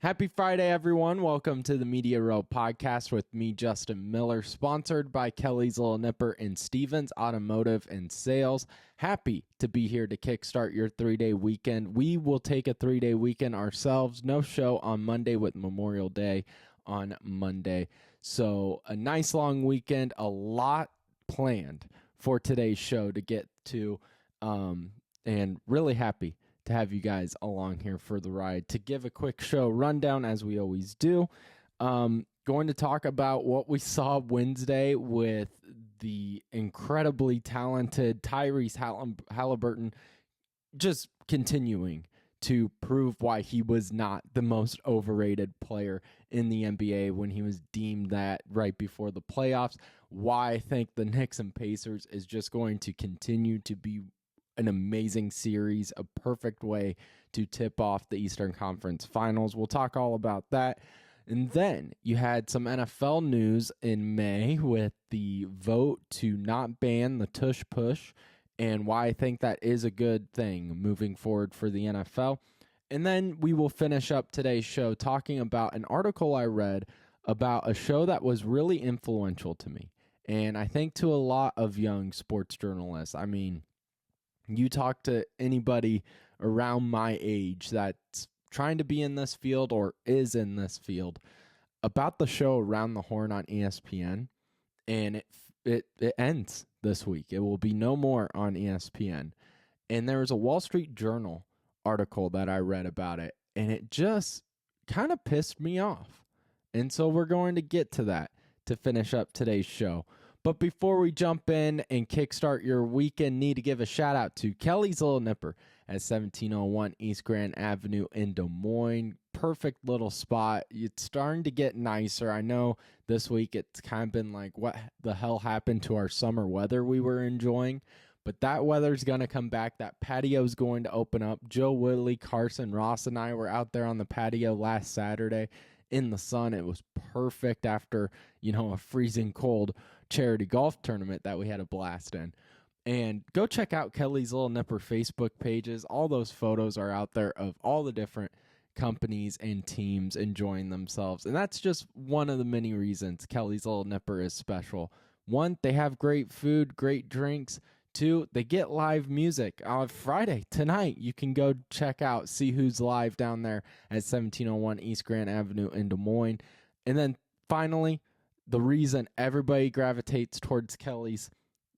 Happy Friday, everyone. Welcome to the Media Row podcast with me, Justin Miller, sponsored by Kelly's Little Nipper and Stevens Automotive and Sales. Happy to be here to kickstart your 3-day weekend. We will take a 3-day weekend ourselves. No show on Monday with Memorial Day on Monday. So a nice long weekend, a lot planned for today's show to get to, and really happy to have you guys along here for the ride. To give a quick show rundown, as we always do, going to talk about what we saw Wednesday with the incredibly talented Tyrese Haliburton just continuing to prove why he was not the most overrated player in the NBA when he was deemed that right before the playoffs. Why I think the Knicks and Pacers is just going to continue to be an amazing series, a perfect way to tip off the Eastern Conference Finals. We'll talk all about that. And then you had some NFL news in May with the vote to not ban the Tush push and why I think that is a good thing moving forward for the NFL. And then we will finish up today's show talking about an article I read about a show that was really influential to me, and I think to a lot of young sports journalists. I mean, you talk to anybody around my age that's trying to be in this field or is in this field about the show Around the Horn on ESPN, and it ends this week. It will be no more on ESPN. And there was a Wall Street Journal article that I read about it, and it just kind of pissed me off. And so we're going to get to that to finish up today's show. But before we jump in and kickstart your weekend, need to give a shout out to Kelly's Little Nipper at 1701 East Grand Avenue in Des Moines. Perfect little spot. It's starting to get nicer. I know this week it's kind of been like, what the hell happened to our summer weather we were enjoying? But that weather's going to come back. That patio's going to open up. Joe Woodley, Carson Ross, and I were out there on the patio last Saturday in the sun. It was perfect after, a freezing cold charity golf tournament that we had a blast in. And go check out Kelly's Little Nipper Facebook pages. All those photos are out there of all the different companies and teams enjoying themselves. And that's just one of the many reasons Kelly's Little Nipper is special. One, they have great food, great drinks. Two, they get live music. Friday, tonight, you can go check out, see who's live down there at 1701 East Grand Avenue in Des Moines. And then finally, the reason everybody gravitates towards Kelly's,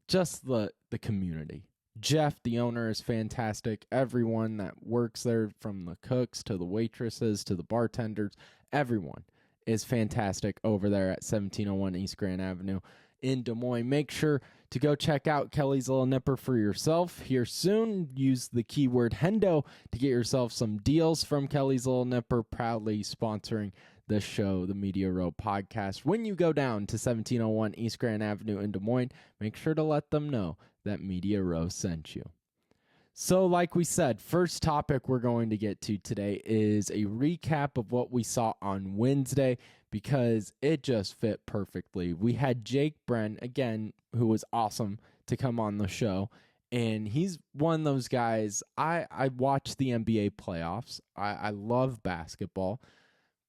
just the community. Jeff, the owner, is fantastic. Everyone that works there, from the cooks to the waitresses to the bartenders, everyone is fantastic over there at 1701 East Grand Avenue in Des Moines. Make sure to go check out Kelly's Little Nipper for yourself here soon. Use the keyword Hendo to get yourself some deals from Kelly's Little Nipper, proudly sponsoring the show, the Media Row podcast. When you go down to 1701 East Grand Avenue in Des Moines, make sure to let them know that Media Row sent you. So like we said, first topic we're going to get to today is a recap of what we saw on Wednesday, because it just fit perfectly. We had Jake Bren, again, who was awesome to come on the show. And he's one of those guys, I watch the NBA playoffs. I love basketball,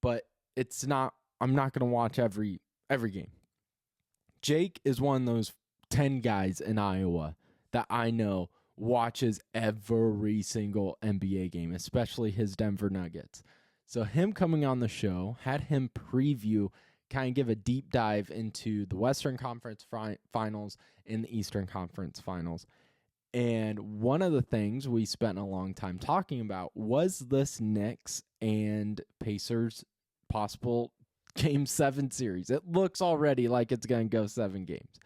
but I'm not going to watch every game. Jake is one of those 10 guys in Iowa that I know watches every single NBA game, especially his Denver Nuggets. So him coming on the show, had him preview, kind of give a deep dive into the Western Conference Finals and the Eastern Conference Finals. And one of the things we spent a long time talking about was this Knicks and Pacers possible Game 7 series. It looks already like it's going to go 7 games.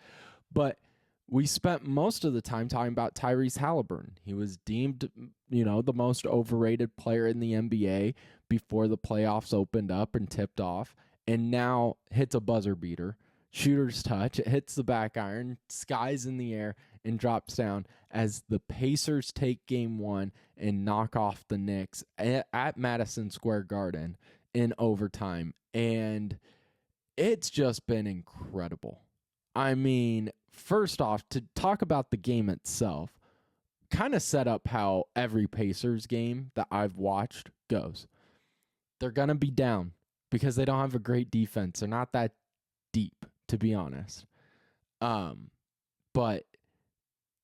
But we spent most of the time talking about Tyrese Haliburton. He was deemed, the most overrated player in the NBA before the playoffs opened up and tipped off, and now hits a buzzer beater. Shooter's touch, it hits the back iron, skies in the air, and drops down as the Pacers take Game 1 and knock off the Knicks at Madison Square Garden in overtime. And it's just been incredible. I mean, first off, to talk about the game itself, kind of set up how every Pacers game that I've watched goes. they're going to be down because they don't have a great defense. They're not that deep, to be honest. But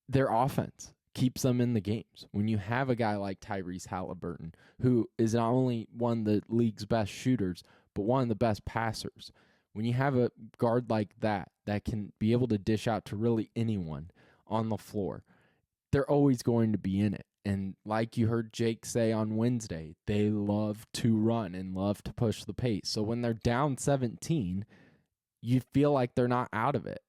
their offense keeps them in the games. When you have a guy like Tyrese Haliburton, who is not only one of the league's best shooters, but one of the best passers, when you have a guard like that can be able to dish out to really anyone on the floor, they're always going to be in it. And like you heard Jake say on Wednesday, they love to run and love to push the pace. So when they're down 17, you feel like they're not out of it.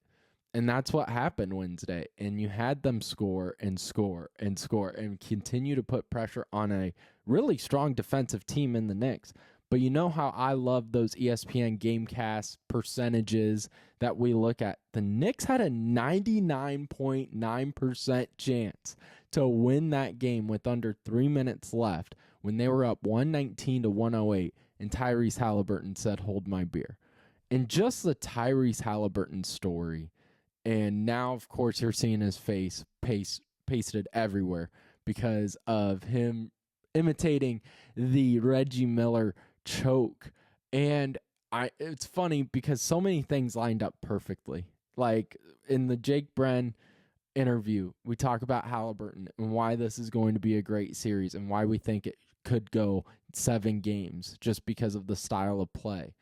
And that's what happened Wednesday. And you had them score and score and score and continue to put pressure on a really strong defensive team in the Knicks. But you know how I love those ESPN Gamecast percentages that we look at? The Knicks had a 99.9% chance to win that game with under 3 minutes left when they were up 119 to 108, and Tyrese Haliburton said, "Hold my beer." And just the Tyrese Haliburton story, and now, of course, you're seeing his face pasted everywhere because of him imitating the Reggie Miller choke. And it's funny because so many things lined up perfectly. Like in the Jake Bren interview, we talk about Haliburton and why this is going to be a great series and why we think it could go 7 games just because of the style of play.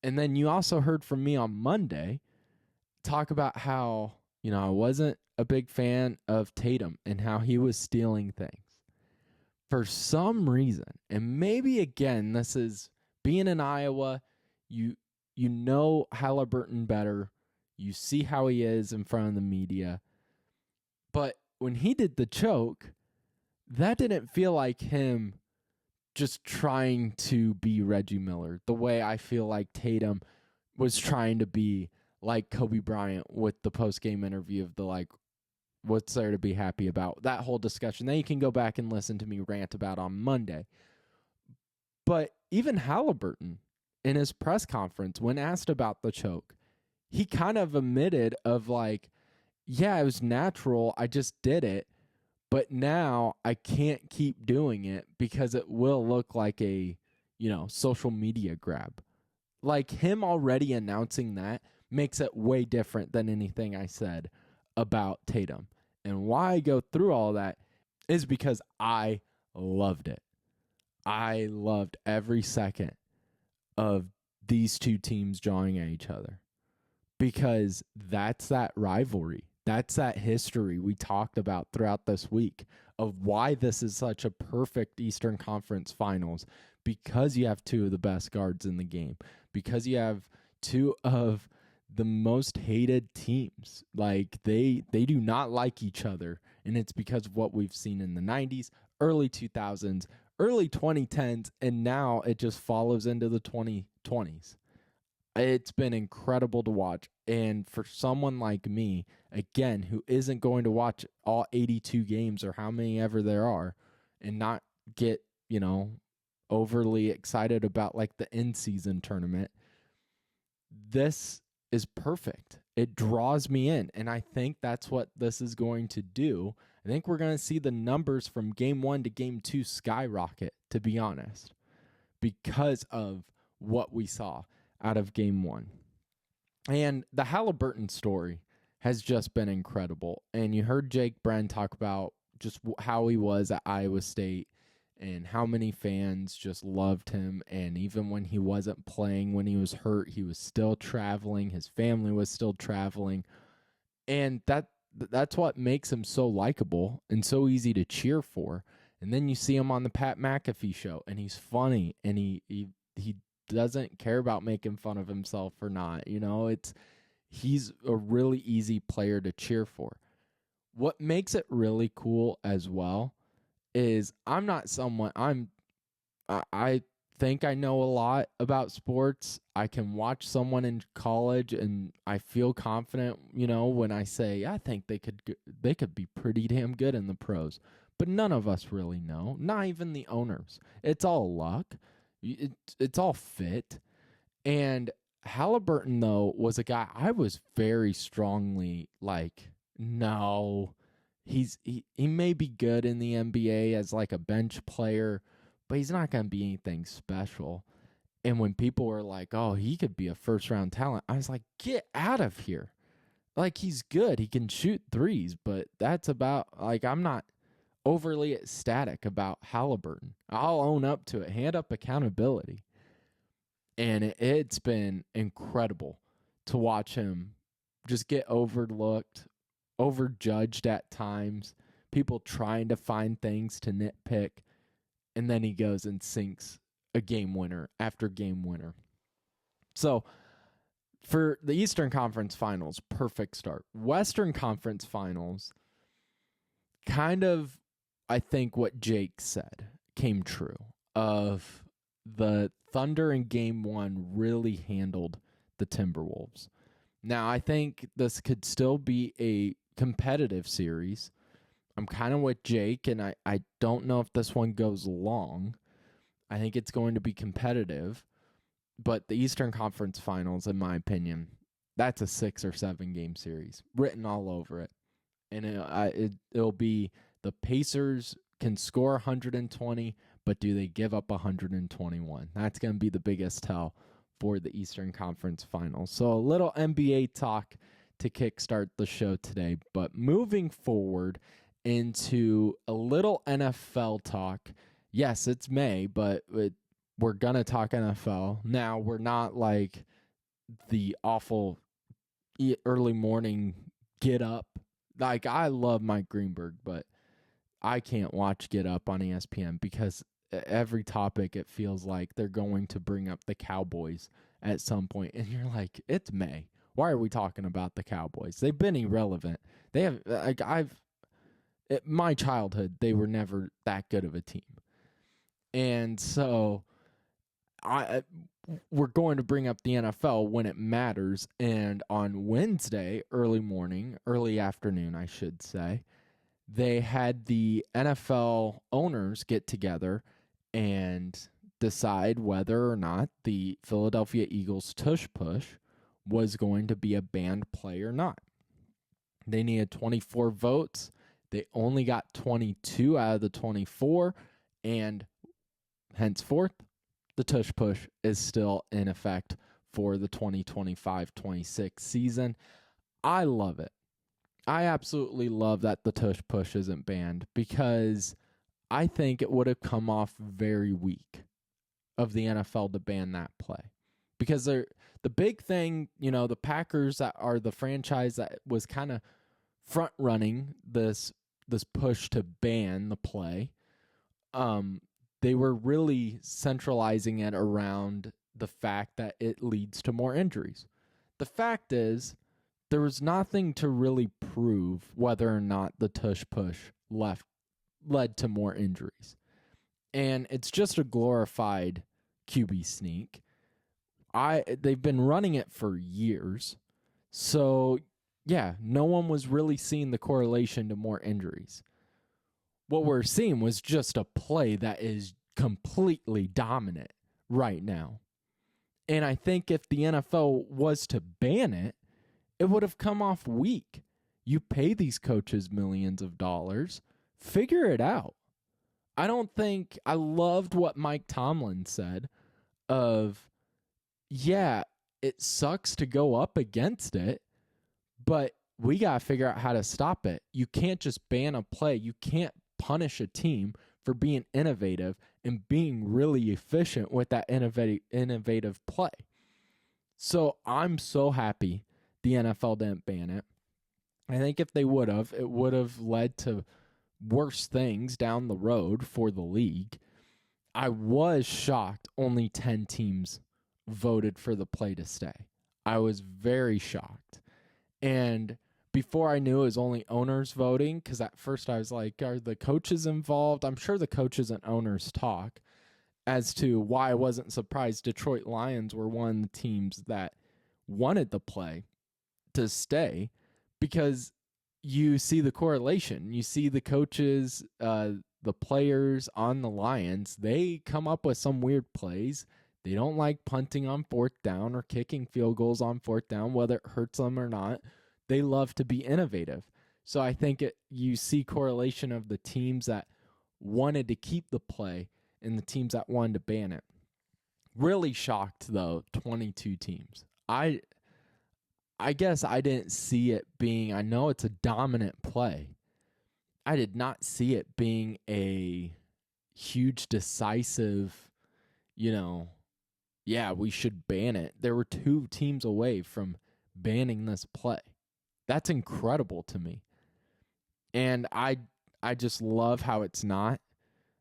And then you also heard from me on Monday talk about how, I wasn't a big fan of Tatum and how he was stealing things. For some reason, and maybe again, this is being in Iowa, you know Haliburton better. You see how he is in front of the media. But when he did the choke, that didn't feel like him just trying to be Reggie Miller, the way I feel like Tatum was trying to be like Kobe Bryant with the post-game interview of the what's there to be happy about? That whole discussion. Then you can go back and listen to me rant about on Monday. But even Haliburton, in his press conference, when asked about the choke, he kind of admitted of yeah, it was natural. I just did it. But now I can't keep doing it because it will look like a, social media grab. Like him already announcing that makes it way different than anything I said about Tatum. And why I go through all that is because I loved it. I loved every second of these two teams drawing at each other because that's that rivalry. That's that history we talked about throughout this week of why this is such a perfect Eastern Conference Finals, because you have two of the best guards in the game, because you have two of the most hated teams. Like they do not like each other, and it's because of what we've seen in the 90s, early 2000s, early 2010s, and now it just follows into the 2020s. It's been incredible to watch. And for someone like me, again, who isn't going to watch all 82 games or how many ever there are and not get, overly excited about the in-season tournament, this is perfect. It draws me in, and I think that's what this is going to do. I think we're going to see the numbers from game 1 to game 2 skyrocket, to be honest, because of what we saw out of game 1. And the Haliburton story has just been incredible. And you heard Jake Bren talk about just how he was at Iowa State and how many fans just loved him. And even when he wasn't playing, when he was hurt, he was still traveling. His family was still traveling. And that's what makes him so likable and so easy to cheer for. And then you see him on the Pat McAfee show, and he's funny, and he doesn't care about making fun of himself or not. He's a really easy player to cheer for. What makes it really cool as well is I think I know a lot about sports. I can watch someone in college and I feel confident, when I say I think they could be pretty damn good in the pros. But none of us really know, not even the owners. It's all luck. It's all fit. And Haliburton, though, was a guy I was very strongly no, he may be good in the NBA as a bench player, but he's not going to be anything special. And when people were like, oh, he could be a first-round talent, I was like, get out of here. Like, he's good. He can shoot threes, but that's about, like, I'm not overly ecstatic about Haliburton. I'll own up to it. Hand up accountability. And it's been incredible to watch him just get overlooked, overjudged at times, people trying to find things to nitpick, and then he goes and sinks a game winner after game winner. So for the Eastern Conference Finals, perfect start. Western Conference Finals, kind of, I think what Jake said came true, of the Thunder in Game 1 really handled the Timberwolves. Now, I think this could still be a competitive series. I'm kind of with Jake, and I don't know if this one goes long. I think it's going to be competitive. But the Eastern Conference Finals, in my opinion, that's a 6 or 7 game series written all over it. And it'll be the Pacers can score 120, but do they give up 121? That's going to be the biggest tell for the Eastern Conference Finals. So a little NBA talk to kickstart the show today. But moving forward into a little NFL talk. Yes, it's May, but we're going to talk NFL. Now, we're not like the awful early morning get up. Like, I love Mike Greenberg, but I can't watch Get Up on ESPN because every topic it feels like they're going to bring up the Cowboys at some point. And you're like, it's May. Why are we talking about the Cowboys? They've been irrelevant. They have, like, my childhood, they were never that good of a team. And so we're going to bring up the NFL when it matters. And on Wednesday, early afternoon, I should say, they had the NFL owners get together and decide whether or not the Philadelphia Eagles tush push was going to be a banned play or not. They needed 24 votes. They only got 22 out of the 24, and henceforth, the tush push is still in effect for the 2025-26 season. I love it. I absolutely love that the tush push isn't banned because I think it would have come off very weak of the NFL to ban that play. Because the big thing, the Packers that are the franchise that was kind of front running this push to ban the play, they were really centralizing it around the fact that it leads to more injuries. The fact is, there was nothing to really prove whether or not the tush push led to more injuries. And it's just a glorified QB sneak. They've been running it for years. So, yeah, no one was really seeing the correlation to more injuries. What we're seeing was just a play that is completely dominant right now. And I think if the NFL was to ban it, it would have come off weak. You pay these coaches millions of dollars. Figure it out. I loved what Mike Tomlin said of, yeah, it sucks to go up against it, but we got to figure out how to stop it. You can't just ban a play. You can't punish a team for being innovative and being really efficient with that innovative play. So I'm so happy the NFL didn't ban it. I think if they would have, it would have led to worse things down the road for the league. I was shocked only 10 teams voted for the play to stay. I was very shocked. And before I knew it was only owners voting, because at first I was like, are the coaches involved? I'm sure the coaches and owners talk as to why I wasn't surprised Detroit Lions were one of the teams that wanted the play to stay, because you see the correlation. You see the coaches, the players on the Lions, they come up with some weird plays. They don't like punting on fourth down or kicking field goals on fourth down, whether it hurts them or not. They love to be innovative. So I think you see correlation of the teams that wanted to keep the play and the teams that wanted to ban it. Really shocked, though, 22 teams. I guess I didn't see it being, I know it's a dominant play. I did not see it being a huge, decisive, yeah, we should ban it. There were 2 teams away from banning this play. That's incredible to me. And I just love how it's not.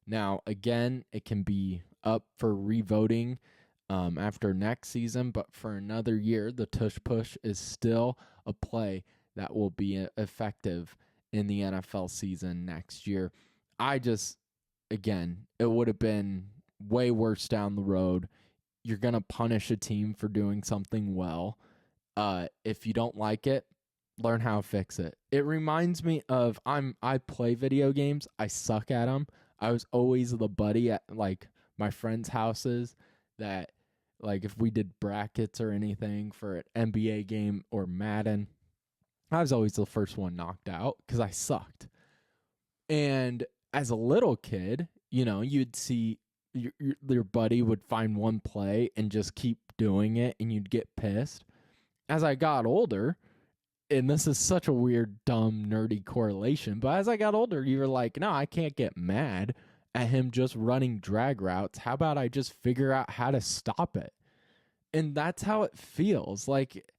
Now, again, it can be up for revoting after next season, but for another year, the Tush Push is still a play that will be effective in the NFL season next year. Again, it would have been way worse down the road. You're going to punish a team for doing something well. If you don't like it, learn how to fix it. It reminds me of, I play video games. I suck at them. I was always the buddy at like my friends' houses that, like, if we did brackets or anything for an NBA game or Madden, I was always the first one knocked out because I sucked. And as a little kid, you'd see your buddy would find one play and just keep doing it, and you'd get pissed. As I got older, and this is such a weird, dumb, nerdy correlation, but as I got older, you were like, no, I can't get mad at him just running drag routes. How about I just figure out how to stop it? And that's how it feels. Like,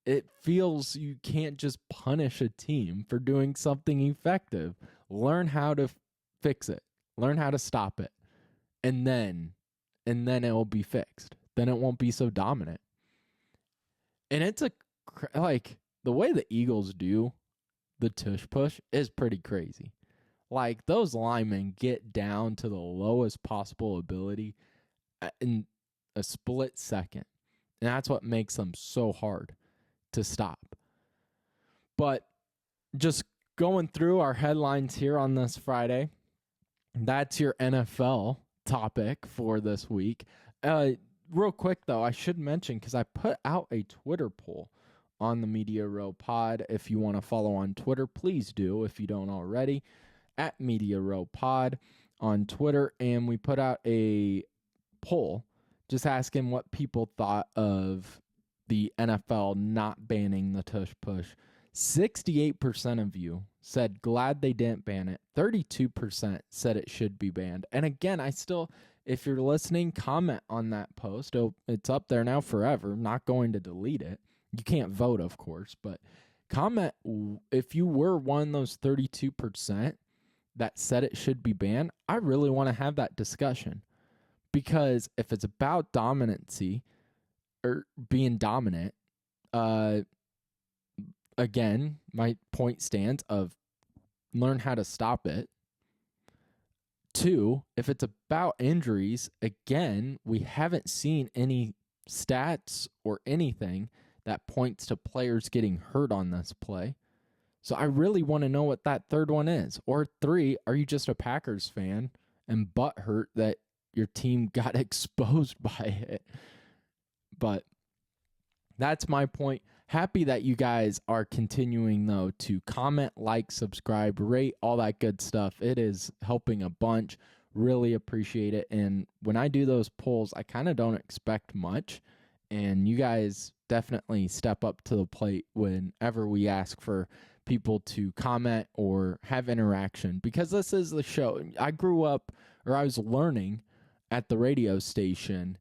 it feels you can't just punish a team for doing something effective. Learn how to fix it. Learn how to stop it. And then it will be fixed. Then it won't be so dominant. And it's the way the Eagles do the tush push is pretty crazy. Like, those linemen get down to the lowest possible ability in a split second. And that's what makes them so hard to stop. But just going through our headlines here on this Friday, that's your NFL topic for this week. Real quick, though, I should mention, because I put out a Twitter poll on the Media Row Pod. If you want to follow on Twitter, please do if you don't already, at Media Row Pod on Twitter. And we put out a poll just asking what people thought of the NFL not banning the tush push. 68% of you said glad they didn't ban it. 32% said it should be banned. And again, if you're listening, comment on that post. It's up there now forever. I'm not going to delete it. You can't vote, of course, but comment if you were one of those 32% that said it should be banned. I really want to have that discussion, because if it's about dominancy or being dominant, again, my point stands of learn how to stop it. 2, if it's about injuries, again, we haven't seen any stats or anything that points to players getting hurt on this play. So I really want to know what that third one is. Or 3, are you just a Packers fan and butthurt that your team got exposed by it? But that's my point. Happy that you guys are continuing, though, to comment, like, subscribe, rate, all that good stuff. It is helping a bunch. Really appreciate it. And when I do those polls, I kind of don't expect much. And you guys definitely step up to the plate whenever we ask for people to comment or have interaction, because this is the show. I was learning at the radio station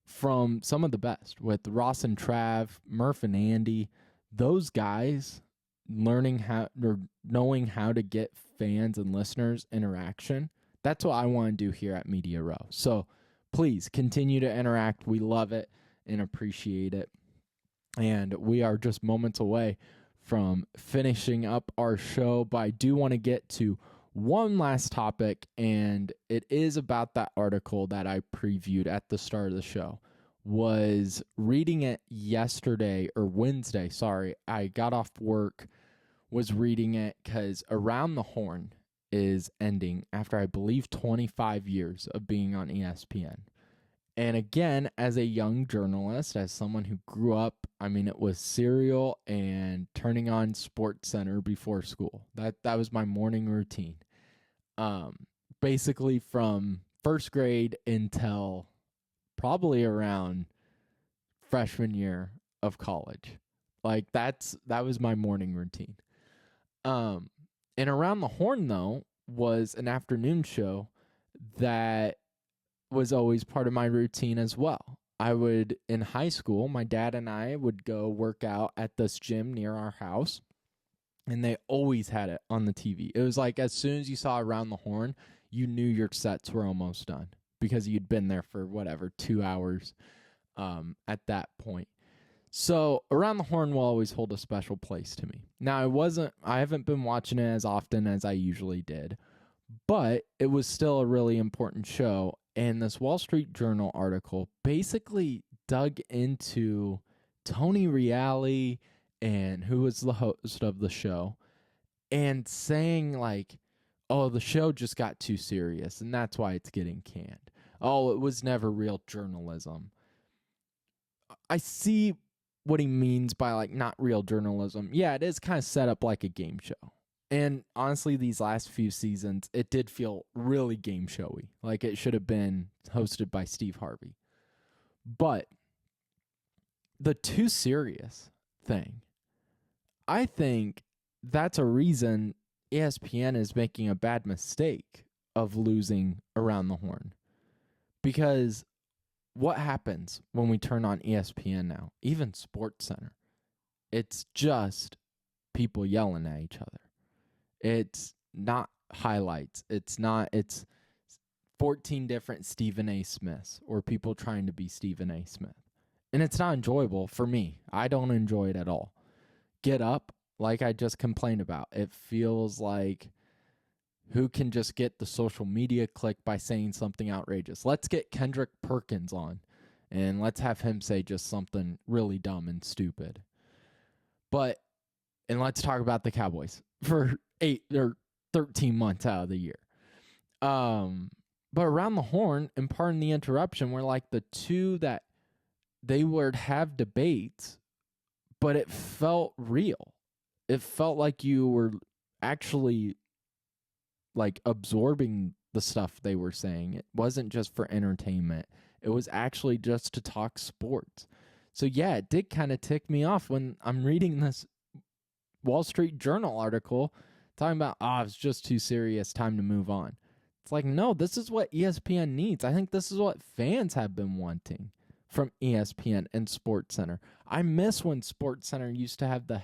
from some of the best, with Ross and Trav, Murph and Andy, those guys knowing how to get fans and listeners interaction. That's what I want to do here at Media Row. So please continue to interact. We love it and appreciate it. And we are just moments away from finishing up our show, but I do want to get to one last topic, and it is about that article that I previewed at the start of the show. Was reading it Wednesday. I got off work, was reading it because Around the Horn is ending after, I believe, 25 years of being on ESPN. And again, as a young journalist, as someone who grew up, it was cereal and turning on Sports Center before school. That was my morning routine. Basically from first grade until probably around freshman year of college. Like that was my morning routine. And Around the Horn, though, was an afternoon show that was always part of my routine as well. In high school, my dad and I would go work out at this gym near our house, and they always had it on the TV. It was like as soon as you saw Around the Horn, you knew your sets were almost done because you'd been there for 2 hours at that point. So Around the Horn will always hold a special place to me. Now, I haven't been watching it as often as I usually did, but it was still a really important show. And this Wall Street Journal article basically dug into Tony Reale and who was the host of the show, and saying like, oh, the show just got too serious and that's why it's getting canned. Oh, it was never real journalism. I see what he means by like not real journalism. Yeah, it is kind of set up like a game show. And honestly, these last few seasons, it did feel really game showy. Like it should have been hosted by Steve Harvey. But the too serious thing, I think that's a reason ESPN is making a bad mistake of losing Around the Horn. Because what happens when we turn on ESPN now, even SportsCenter? It's just people yelling at each other. It's not highlights. It's 14 different Stephen A. Smiths or people trying to be Stephen A. Smith. And it's not enjoyable for me. I don't enjoy it at all. Get Up, like I just complained about. It feels like who can just get the social media click by saying something outrageous. Let's get Kendrick Perkins on and let's have him say just something really dumb and stupid. And let's talk about the Cowboys for 8 or 13 months out of the year. But Around the Horn, and pardon the interruption, were like the two that they would have debates, but it felt real. It felt like you were actually like absorbing the stuff they were saying. It wasn't just for entertainment. It was actually just to talk sports. So yeah, it did kind of tick me off when I'm reading this Wall Street Journal article talking about, it's just too serious, time to move on. It's like, no, this is what ESPN needs. I think this is what fans have been wanting from ESPN and SportsCenter. I miss when SportsCenter used to have the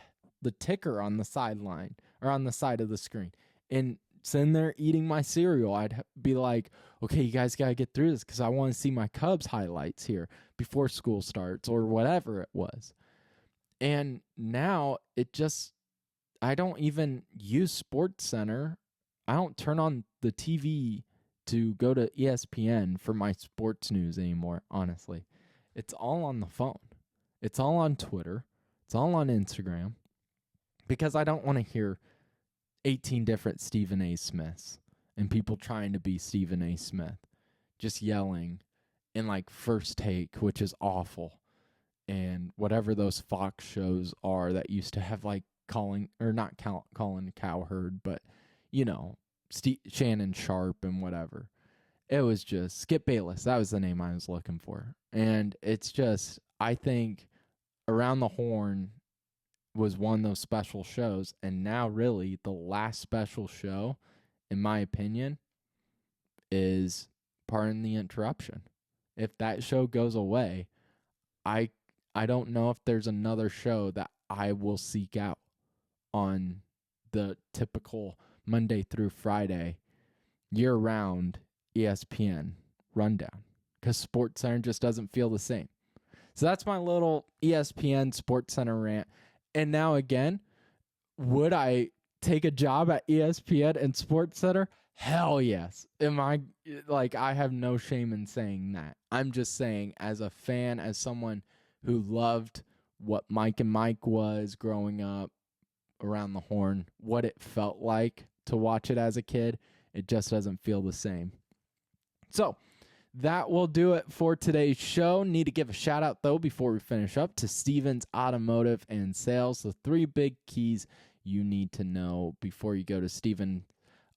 ticker on the sideline or on the side of the screen. And sitting there eating my cereal, I'd be like, okay, you guys got to get through this because I want to see my Cubs highlights here before school starts or whatever it was. And now I don't even use SportsCenter. I don't turn on the TV to go to ESPN for my sports news anymore, honestly. It's all on the phone. It's all on Twitter. It's all on Instagram. Because I don't want to hear 18 different Stephen A. Smiths and people trying to be Stephen A. Smith just yelling in like First Take, which is awful. And whatever those Fox shows are that used to have like Colin Cowherd, but Shannon Sharp and whatever. It was just Skip Bayless. That was the name I was looking for. And it's just, I think Around the Horn was one of those special shows. And now really the last special show, in my opinion, is Pardon the Interruption. If that show goes away, I don't know if there's another show that I will seek out on the typical Monday through Friday, year-round ESPN rundown, because SportsCenter just doesn't feel the same. So that's my little ESPN SportsCenter rant. And now again, would I take a job at ESPN and SportsCenter? Hell yes. I have no shame in saying that. I'm just saying, as a fan, as someone who loved what Mike and Mike was growing up, Around the Horn, what it felt like to watch it as a kid, it just doesn't feel the same. So that will do it for today's show. Need to give a shout out though before we finish up to Stevens Automotive and Sales. The 3 big keys you need to know before you go to Stevens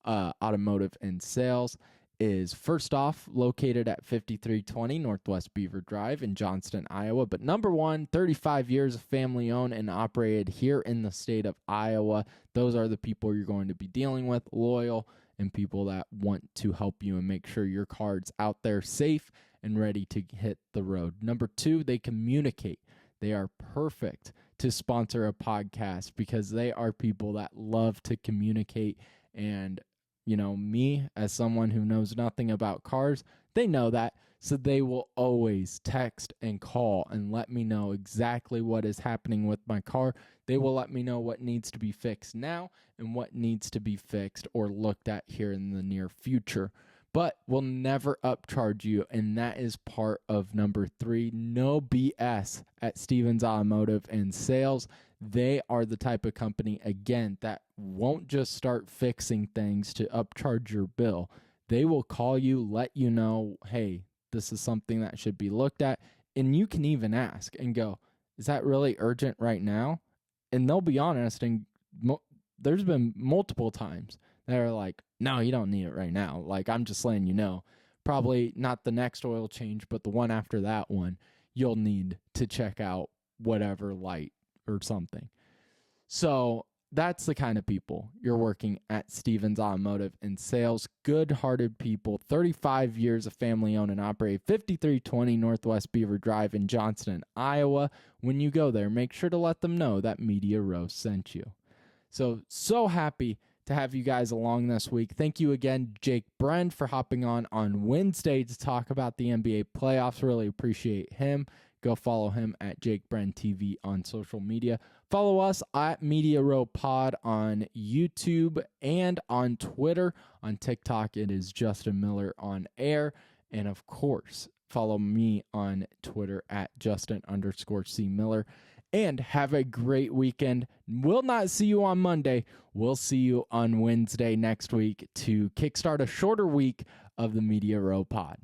Automotive and Sales is first off located at 5320 Northwest Beaver Drive in Johnston, Iowa. But number one, 35 years of family owned and operated here in the state of Iowa. Those are the people you're going to be dealing with, loyal and people that want to help you and make sure your car's out there safe and ready to hit the road. Number two, they communicate. They are perfect to sponsor a podcast because they are people that love to communicate. And you know, me as someone who knows nothing about cars, they know that. So they will always text and call and let me know exactly what is happening with my car. They will let me know what needs to be fixed now and what needs to be fixed or looked at here in the near future. But will never upcharge you, and that is part of number three. No BS at Stevens Automotive and Sales. They are the type of company, again, that won't just start fixing things to upcharge your bill. They will call you, let you know, hey, this is something that should be looked at. And you can even ask and go, is that really urgent right now? And they'll be honest, and there's been multiple times that are like, no, you don't need it right now. Like, I'm just letting you know. Probably not the next oil change, but the one after that one, you'll need to check out whatever light or something. So that's the kind of people you're working at Stevens Automotive and Sales. Good-hearted people, 35 years of family-owned and operated, 5320 Northwest Beaver Drive in Johnston, Iowa. When you go there, make sure to let them know that Media Row sent you. So happy to have you guys along this week. Thank you again, Jake Bren, for hopping on Wednesday to talk about the NBA playoffs. Really appreciate him. Go follow him at Jake Bren TV on social media. Follow us at Media Row Pod on YouTube and on Twitter. On TikTok, it is Justin Miller on air. And of course, follow me on Twitter at Justin_C Miller. And have a great weekend. We'll not see you on Monday. We'll see you on Wednesday next week to kickstart a shorter week of the Media Row Pod.